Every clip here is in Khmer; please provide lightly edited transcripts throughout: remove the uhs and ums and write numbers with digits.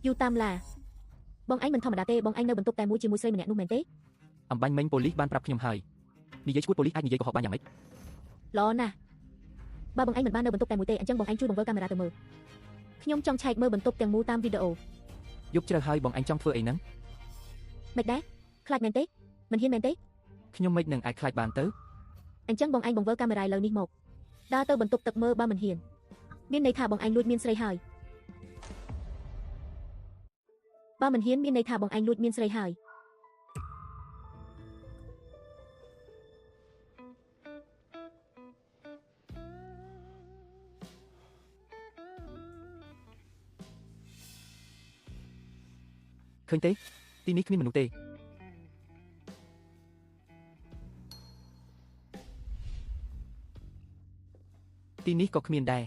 យូតាមឡាបងឯងមិនធម្មតាទេបងឯងនៅបន្ទប់តែមួយជាមួយស្រីម្នាក់នោះមែនទេអំបាញ់មិញប៉ូលីសបានប្រាប់ខ្ញុំហើយនិយាយឈួតប៉ូលីសអាចនិយាយកុហកបានយ៉ាងម៉េចល្អណាស់បើបងឯងមិនបាននៅបន្ទប់តែមួយទេអញ្ចឹងបងឯងជួយបង្វិលកាមេរ៉ាទៅមើលខ្ញុំចង់ឆែកមើលបន្ទប់ទាំងមូលតាមវីដេអូយប់ជ្រៅហើយបងឯងចង់ធ្វើអីហ្នឹងមិនដែរខ្លាចមែនទេមិនហ៊ានមែនទេខ្ញុំមិននឹងអាចខ្លាចបានទៅអញ្ចឹងបងឯងបង្វិលកាមេរ៉ាឥឡូវនេះមកដើរទៅបន្ទប់ទឹកមើលបើមិនហ៊ានមានន័យថាបងឯងលួចមានស្រីហើយបើមិនហ៊ានមានន័យថាបងឯងលួចមានស្រីហើយឃើញទេទីនេះគ្មានមនុស្សទេទីនេះក៏គ្មានដែរ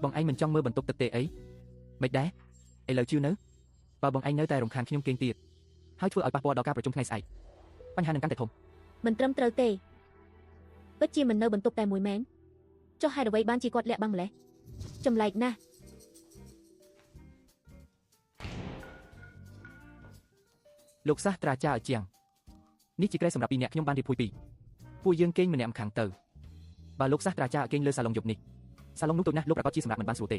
បងឯងមិនចង់មើលបន្ទប់ទឹកទេអីមិនដែរឥឡូវជឿនៅបើបងឯងនៅតែរំខានខ្ញុំគេងទៀតហើយធ្វើឲ្យប៉ះពាល់ដល់ការប្រជុំថ្ងៃស្អែកបញ្ហានឹងកាន់តែធំមិនត្រឹមត្រូវទេពិតជាមិននៅបន្ទប់តែមួយមែនចុះហេតុអ្វីបានជាគាត់លាក់បាំងម្លេះចម្លែកណាស់លោកសាស្ត្រាចារ្យជាងនេះជាក្រែសម្រាប់ពីអ្នកខ្ញុំបានរៀបភួយពីពួកយើងគេងម្នាក់ម្ខាងទៅបើលោកសាស្ត្រាចារ្យគេងលើសាឡុងយប់នេះសាឡុងនោះតូចណាស់លោកប្រកាសជាសម្រាប់មិនបានស្រួលទេ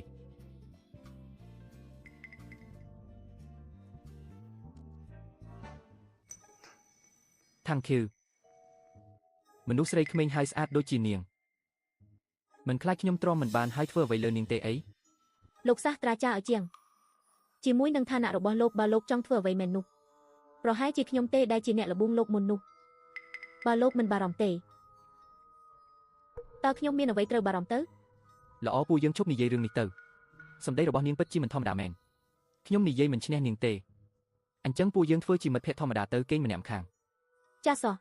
ថាំងខៀវមនុស្សស្រីក្មេងហើយស្អាតដូចជានាងមិនខ្លាចខ្ញុំទ្រាំមិនបានហើយធ្វើអ្វីលើនាងទេអីលោកសាស្ត្រាចារ្យជាងជាមួយនឹងឋានៈរបស់លោកបើលោកចង់ធ្វើអ្វីមែននោះប្រហែលជាខ្ញុំទេដែលជាអ្នកល្បួងលោកមុននោះបើលោកមិនបារម្ភទេតើខ្ញុំមានអ្វីត្រូវបារម្ភទៅល្អពួកយើងឈប់និយាយរឿងនេះទៅសម្ដីរបស់នាងពិតជាមិនធម្មតាមែនខ្ញុំនិយាយមិនឈ្នះនាងទេអញ្ចឹងពួកយើងធ្វើជាមិត្តភក្តិធម្មតាទៅគេងម្នាក់ម្ខាងចាសោះ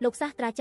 លោកសាស្ត្រាចារ្យ